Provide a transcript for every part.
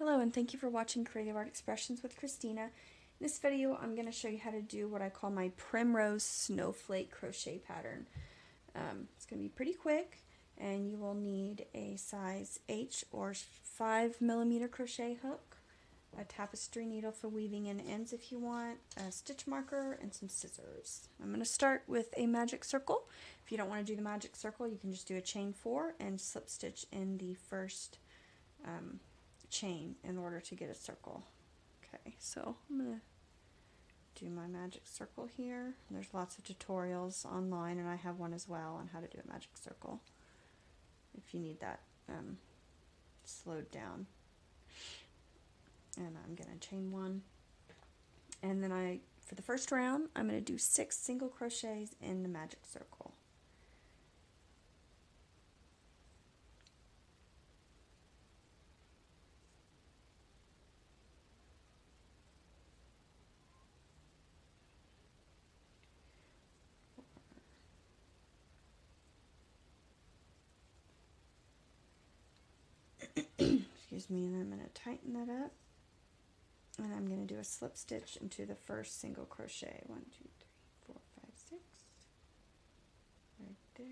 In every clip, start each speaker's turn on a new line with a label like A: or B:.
A: Hello and thank you for watching Creative Art Expressions with Christina. In this video I'm going to show you how to do what I call my Primrose Snowflake crochet pattern. It's going to be pretty quick and you will need a size H or 5mm crochet hook, a tapestry needle for weaving in ends if you want, a stitch marker, and some scissors. I'm going to start with a magic circle. If you don't want to do the magic circle, you can just do a chain 4 and slip stitch in the first chain in order to get a circle. Okay, so I'm going to do my magic circle here. There's lots of tutorials online, and I have one as well on how to do a magic circle if you need that slowed down. And I'm going to chain 1, and then for the first round I'm going to do 6 single crochets in the magic circle. Excuse me, and I'm going to tighten that up, and I'm going to do a slip stitch into the first single crochet. 1, 2, 3, 4, 5, 6, right there.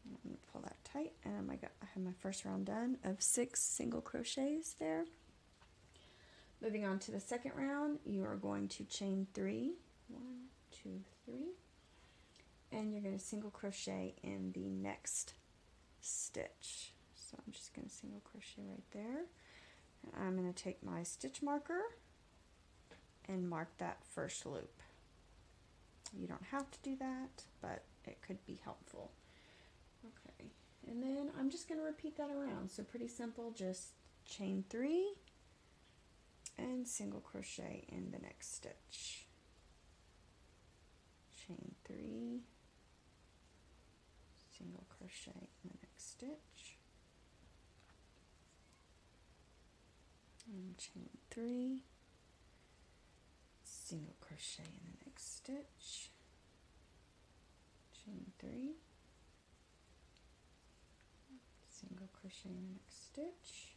A: And I'm going to pull that tight, and I have my first round done of 6 single crochets there. Moving on to the second round, you are going to chain 3, 1, 2, 3. And you're going to single crochet in the next stitch. So I'm just going to single crochet right there. And I'm going to take my stitch marker and mark that first loop. You don't have to do that, but it could be helpful. Okay, and then I'm just going to repeat that around. So pretty simple, just chain 3 and single crochet in the next stitch. Chain 3, single crochet in the next stitch, and chain 3, single crochet in the next stitch, chain 3, single crochet in the next stitch,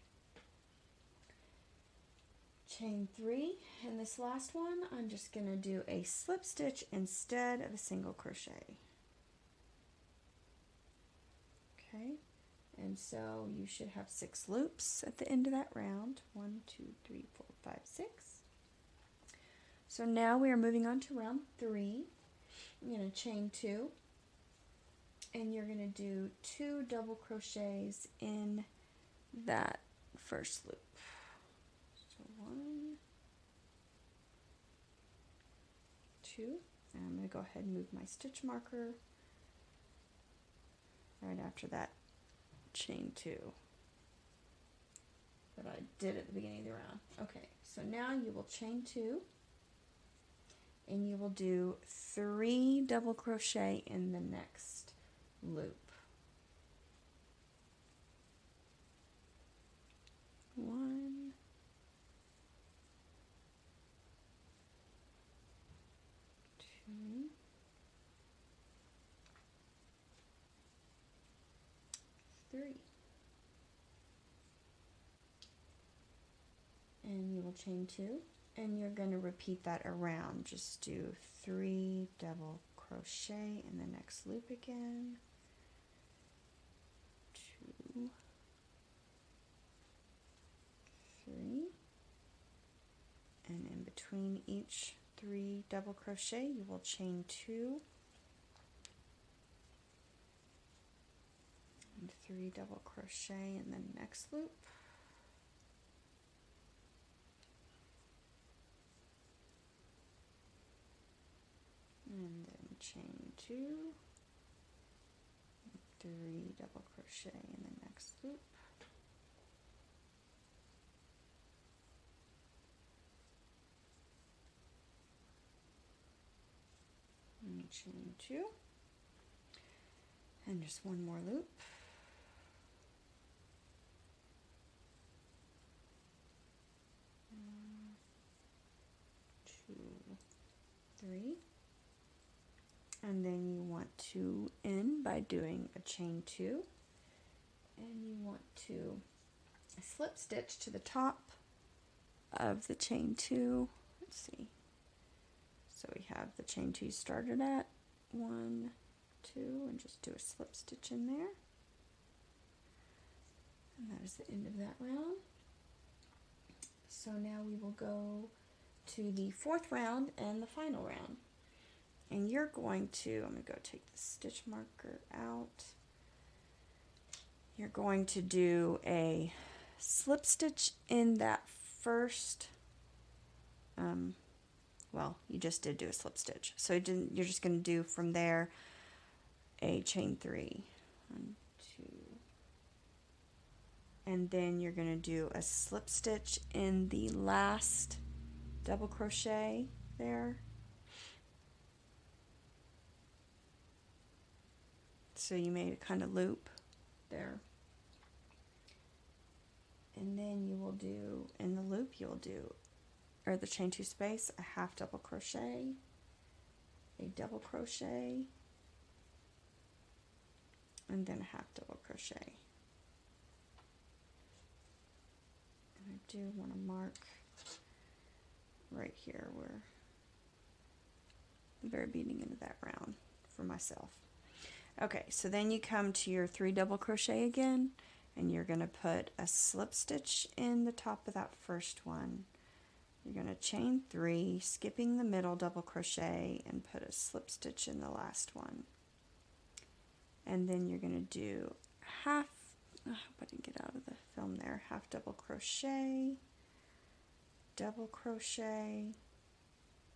A: chain 3, and this last one I'm just going to do a slip stitch instead of a single crochet. Okay, and so you should have 6 loops at the end of that round. 1, 2, 3, 4, 5, 6. So now we are moving on to round 3. I'm going to chain 2, and you're going to do 2 double crochets in that first loop. So 1, 2, and I'm going to go ahead and move my stitch marker right after that chain 2 that I did at the beginning of the round. Okay, so now you will chain 2 and you will do 3 double crochet in the next loop. 1, 2, 3, and you will chain 2, and you're going to repeat that around. Just do 3 double crochet in the next loop again, 2, 3, and in between each 3 double crochet you will chain 2 and 3 double crochet in the next loop, and then chain 2, 3 double crochet in the next loop, and chain 2, and just one more loop, 2, 3, and then you want to end by doing a chain 2 And you want to slip stitch to the top of the chain 2. Let's see. So we have the chain 2 started at 1, 2, and just do a slip stitch in there. And that is the end of that round. So now we will go to the 4th round and the final round. And you're going to, I'm going to go take the stitch marker out. You're going to do a slip stitch in that first, well, you just did do a slip stitch. So you're just going to do from there a chain 3. 1, 2. And then you're going to do a slip stitch in the last double crochet there. So you made a kind of loop there. And then you will do, in the loop you'll do, or the chain 2 space, a half double crochet, a double crochet, and then a half double crochet. And I do want to mark right here where the very beginning of that round for myself. Okay, so then you come to your 3 double crochet again, and you're going to put a slip stitch in the top of that first one. You're going to chain 3, skipping the middle double crochet, and put a slip stitch in the last one. And then you're going to do half, I hope I didn't get out of the film there, half double crochet, double crochet,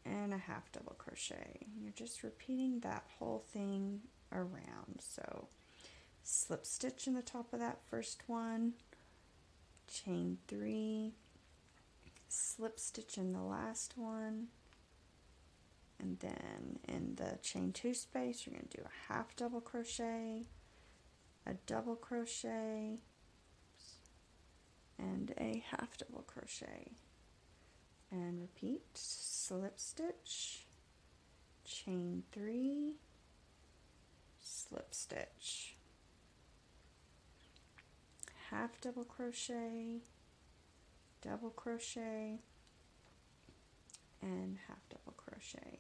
A: and a half double crochet. You're just repeating that whole thing around. So slip stitch in the top of that first one, chain 3, slip stitch in the last one, and then in the chain 2 space you're going to do a half double crochet, a double crochet, and a half double crochet, and repeat, slip stitch, chain 3, slip stitch, half double crochet, double crochet, and half double crochet.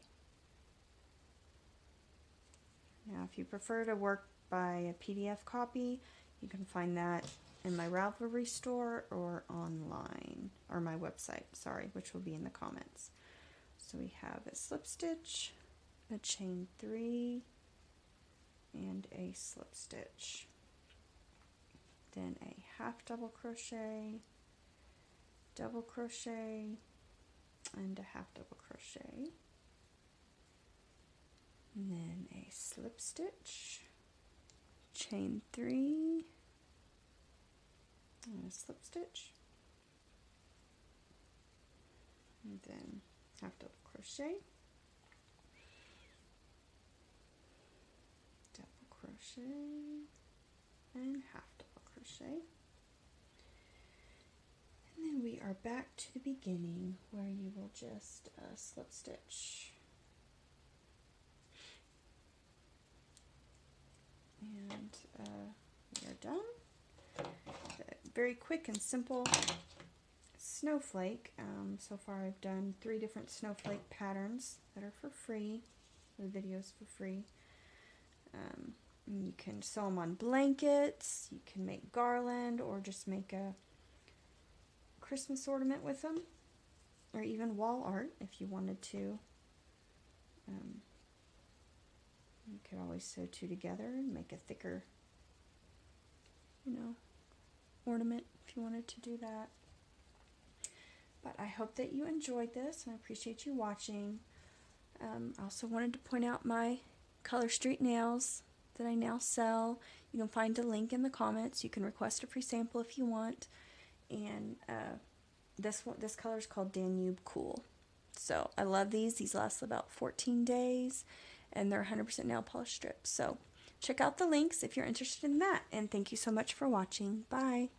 A: Now if you prefer to work by a PDF copy, you can find that in my Ravelry store or online, or my website, sorry, which will be in the comments. So we have a slip stitch, a chain 3, and a slip stitch. Then a half double crochet, double crochet, and a half double crochet. And then a slip stitch, chain 3, and a slip stitch. And then half double crochet, double crochet, and half double crochet. And then we are back to the beginning where you will just slip stitch. And we are done. Very quick and simple snowflake. So far I've done 3 different snowflake patterns that are for free. The videos for free. You can sew them on blankets, you can make garland, or just make a Christmas ornament with them, or even wall art if you wanted to. You could always sew 2 together and make a thicker, ornament if you wanted to do that. But I hope that you enjoyed this, and I appreciate you watching. I also wanted to point out my Color Street nails that I now sell. You can find a link in the comments. You can request a free sample if you want. And this color is called Danube Cool. So I love these. These last about 14 days, and they're 100% nail polish strips. So check out the links if you're interested in that. And thank you so much for watching. Bye.